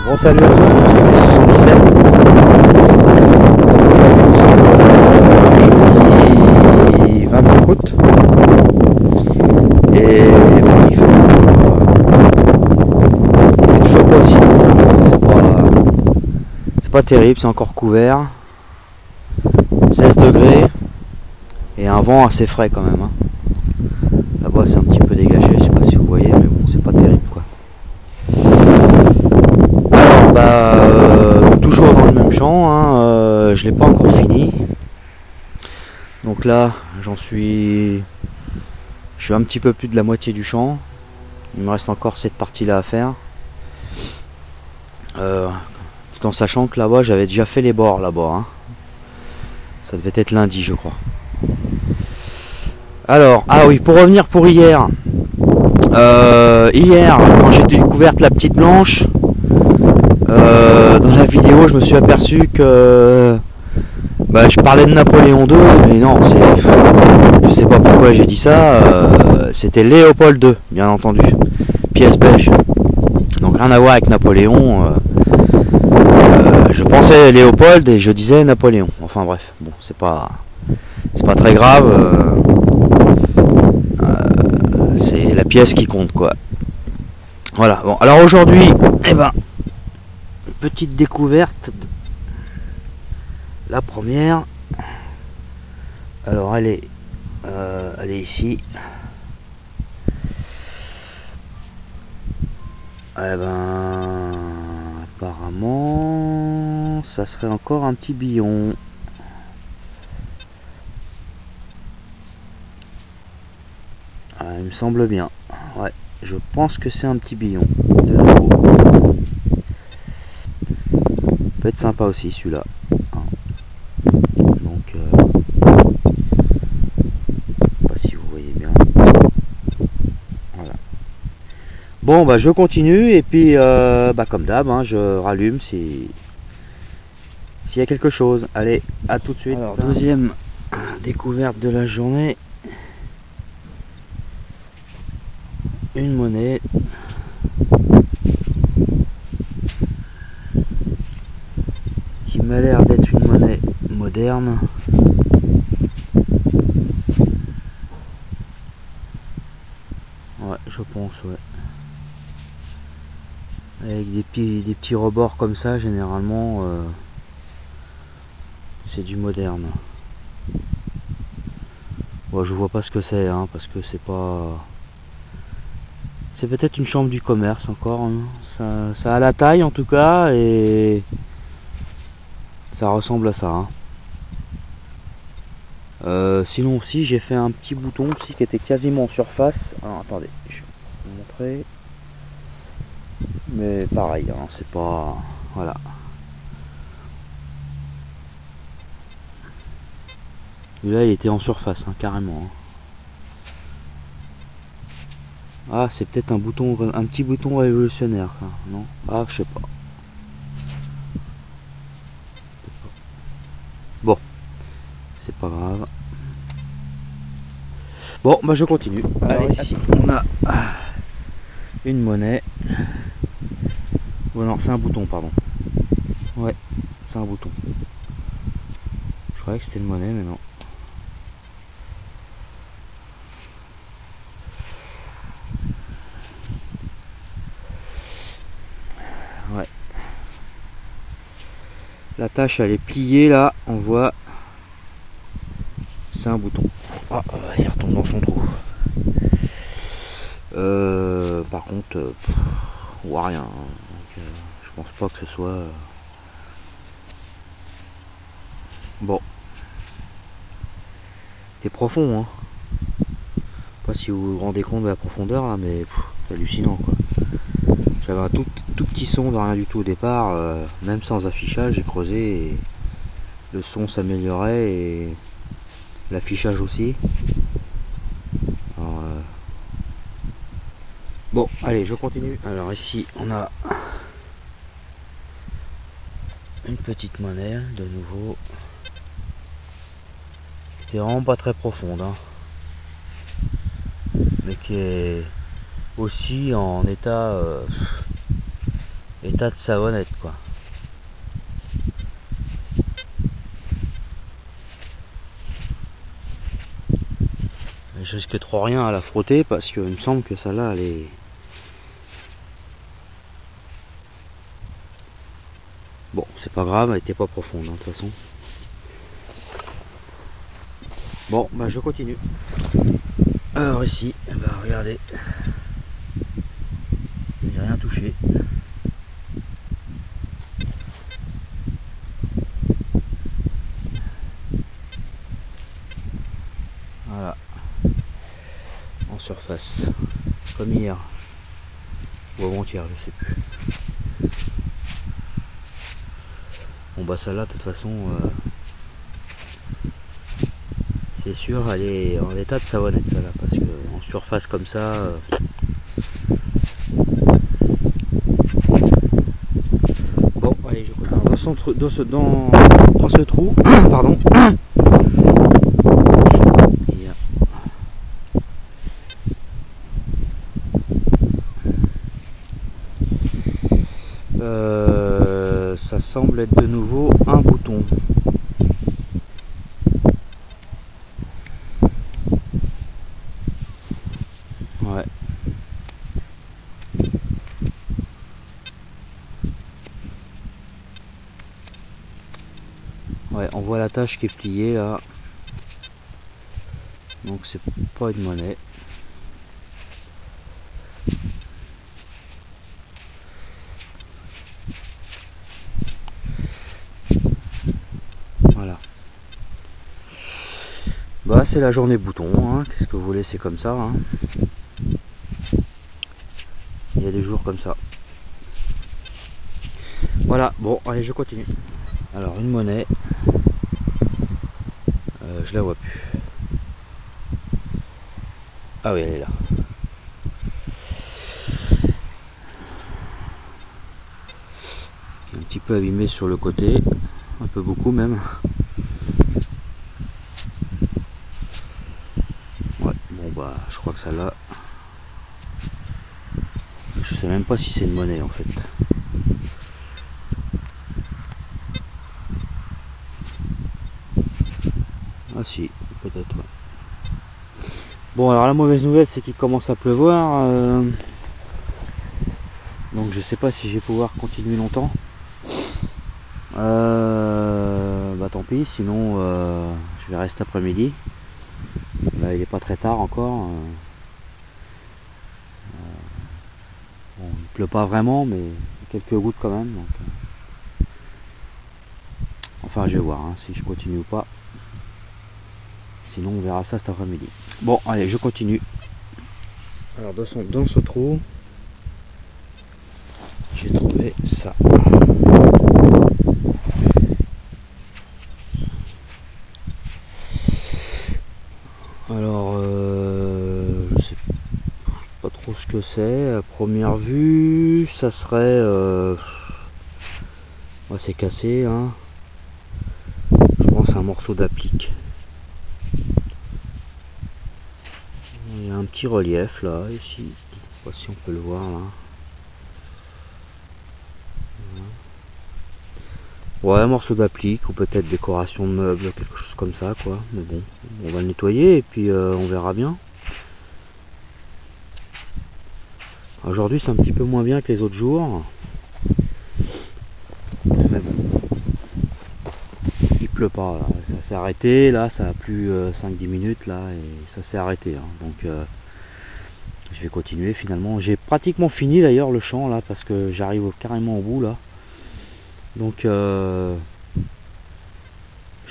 Bon salut à tous, c'est le 77. Jeudi 25 août. Et bon, il fait toujours pas aussi. C'est pas terrible, c'est encore couvert. 16 degrés. Et un vent assez frais quand même. Hein. Là-bas c'est un petit peu dégagé, je sais pas si vous voyez, mais bon c'est pas terrible quoi. Alors toujours dans le même champ, hein, je l'ai pas encore fini. Donc là je suis un petit peu plus de la moitié du champ. Il me reste encore cette partie là à faire. Tout en sachant que là-bas j'avais déjà fait les bords là-bas. Hein. Ça devait être lundi je crois. Alors, ah oui, pour revenir pour hier. Hier, quand j'ai découvert la petite blanche, dans la vidéo, je me suis aperçu que je parlais de Napoléon II, mais non, je sais pas pourquoi j'ai dit ça. C'était Léopold II, bien entendu, pièce belge. Donc rien à voir avec Napoléon. Je pensais Léopold et je disais Napoléon. Enfin bref, bon, c'est pas très grave. C'est la pièce qui compte quoi. Voilà, bon alors aujourd'hui, petite découverte. La première. Alors elle est ici. Apparemment ça serait encore un petit billon. Il me semble bien. Ouais, je pense que c'est un petit billon. De nouveau. Peut être sympa aussi celui-là. Donc, pas si vous voyez bien. Voilà. Bon, je continue et puis, comme d'hab, hein, je rallume s'il y a quelque chose. Allez, à tout de suite. Alors, deuxième découverte de la journée. Une monnaie qui m'a l'air d'être une monnaie moderne. Ouais, je pense, ouais. Avec des petits rebords comme ça, généralement, c'est du moderne. Bon, je vois pas ce que c'est, hein, parce que c'est pas... C'est peut-être une chambre du commerce encore. Hein. Ça a la taille en tout cas et ça ressemble à ça. Hein. Sinon aussi j'ai fait un petit bouton aussi qui était quasiment en surface. Alors attendez, je vais vous montrer. Mais pareil, hein, c'est pas... Voilà. Là il était en surface, hein, carrément. Hein. Ah, c'est peut-être un petit bouton révolutionnaire, ça, non? Ah, je sais pas. Bon, c'est pas grave. Bon, je continue. Alors ici, on a une monnaie. Oh non, c'est un bouton, pardon. Ouais, c'est un bouton. Je croyais que c'était une monnaie, mais non. Ouais. La tâche elle est pliée là, on voit. C'est un bouton. Ah, il retombe dans son trou. Par contre, on voit rien. Donc, je pense pas que ce soit. Bon. C'est profond, hein. Je sais pas si vous vous rendez compte de la profondeur là, mais c'est hallucinant quoi. J'avais un tout petit son de rien du tout au départ, même sans affichage, j'ai creusé et le son s'améliorait et l'affichage aussi. Alors, bon, allez, je continue. Alors ici, on a une petite monnaie de nouveau. Qui est vraiment pas très profonde, hein, mais qui est aussi en état état de savonnette quoi. Je risque trop rien à la frotter parce qu'il me semble que celle-là elle est... Bon, c'est pas grave, elle était pas profonde hein, de toute façon. Bon, bah je continue. Alors ici, bah regardez, j'ai rien touché. Voilà, en surface, comme hier, ou avant-hier, je sais plus. Bon bah celle-là, de toute façon, c'est sûr, elle est en état de savonnette celle-là, parce que en surface comme ça... Bon, allez, je continue. Dans ce trou, pardon. Ça semble être de nouveau un bouton. Ouais. Ouais, on voit la tâche qui est pliée là. Donc c'est pas une monnaie. Voilà. Bah c'est la journée bouton, hein. Qu'est-ce que vous voulez, c'est comme ça. Hein. Il y a des jours comme ça. Voilà, bon, allez, je continue. Alors une monnaie, je la vois plus. Ah oui, elle est là. Un petit peu abîmée sur le côté, un peu beaucoup même. Ouais, bon bah je crois que celle-là, je sais même pas si c'est une monnaie en fait. Ah si, peut-être. Ouais. Bon alors la mauvaise nouvelle c'est qu'il commence à pleuvoir. Donc je sais pas si je vais pouvoir continuer longtemps. Bah tant pis, sinon je vais rester après-midi. Là il est pas très tard encore. Bon, il pleut pas vraiment mais quelques gouttes quand même. Donc, enfin je vais voir hein, si je continue ou pas. Sinon on verra ça cet après-midi. Bon allez je continue. Alors dans ce trou, j'ai trouvé ça. Alors je sais pas trop ce que c'est. À première vue ça serait ouais, c'est cassé hein. Je pense un morceau d'applique. Il y a un petit relief là ici. Je sais pas si on peut le voir là. Ouais, un morceau d'applique ou peut-être décoration de meubles, quelque chose comme ça quoi. Mais bon, on va le nettoyer et puis on verra bien. Aujourd'hui c'est un petit peu moins bien que les autres jours. Mais bon. Il pleut pas, là. Ça s'est arrêté, là ça a plu 5-10 minutes là et ça s'est arrêté. Hein. Donc je vais continuer finalement. J'ai pratiquement fini d'ailleurs le champ là parce que j'arrive carrément au bout là. Donc je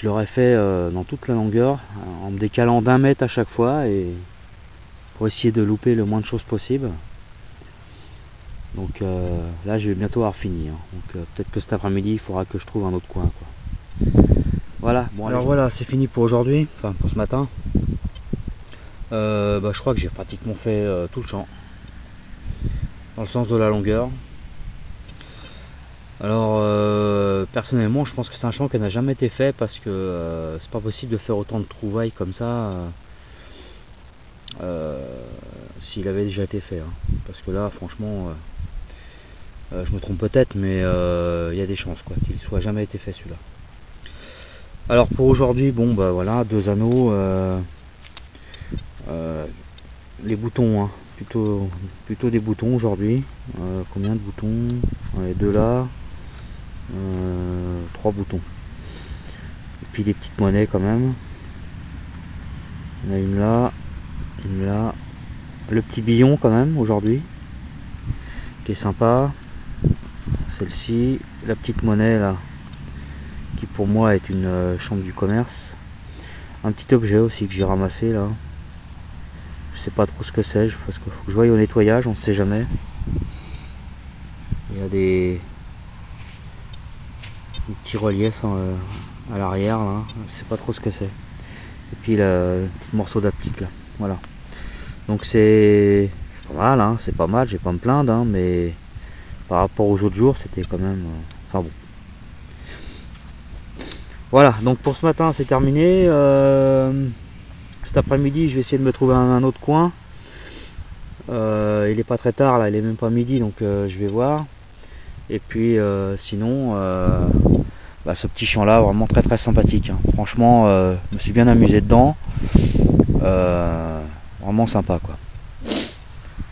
l'aurais fait dans toute la longueur en me décalant d'1 mètre à chaque fois et pour essayer de louper le moins de choses possible. Donc là je vais bientôt avoir fini. Hein. Donc peut-être que cet après-midi il faudra que je trouve un autre coin quoi. Voilà, bon alors voilà, c'est fini pour aujourd'hui, enfin pour ce matin. Bah, je crois que j'ai pratiquement fait tout le champ dans le sens de la longueur. Alors personnellement je pense que c'est un champ qui n'a jamais été fait parce que c'est pas possible de faire autant de trouvailles comme ça s'il avait déjà été fait hein. Parce que là franchement Je me trompe peut-être, mais il y a des chances quoi qu'il soit jamais été fait celui-là. Alors pour aujourd'hui, bon bah voilà, 2 anneaux, les boutons, hein, plutôt des boutons aujourd'hui. Combien de boutons? Ouais, 2 là, 3 boutons. Et puis des petites monnaies quand même. Il y en a une là, le petit billon quand même aujourd'hui, qui est sympa. Celle-ci, la petite monnaie là, qui pour moi est une chambre du commerce. Un petit objet aussi que j'ai ramassé là. Je sais pas trop ce que c'est, parce qu'il faut que je voie au nettoyage, on ne sait jamais. Il y a des petits reliefs à l'arrière là, je sais pas trop ce que c'est. Et puis le petit morceau d'applique là, voilà. Donc c'est pas mal, hein, c'est pas mal, je vais pas me plaindre, hein, mais par rapport aux autres jours c'était quand même enfin bon. Voilà, donc pour ce matin c'est terminé. Cet après-midi je vais essayer de me trouver un autre coin. Il est pas très tard là, il est même pas midi, donc je vais voir. Et puis sinon bah, ce petit champ là vraiment très sympathique, hein. Franchement je me suis bien amusé dedans, vraiment sympa quoi.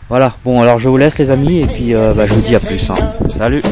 Voilà, bon alors je vous laisse les amis, et puis bah, je vous dis à plus, hein. Salut.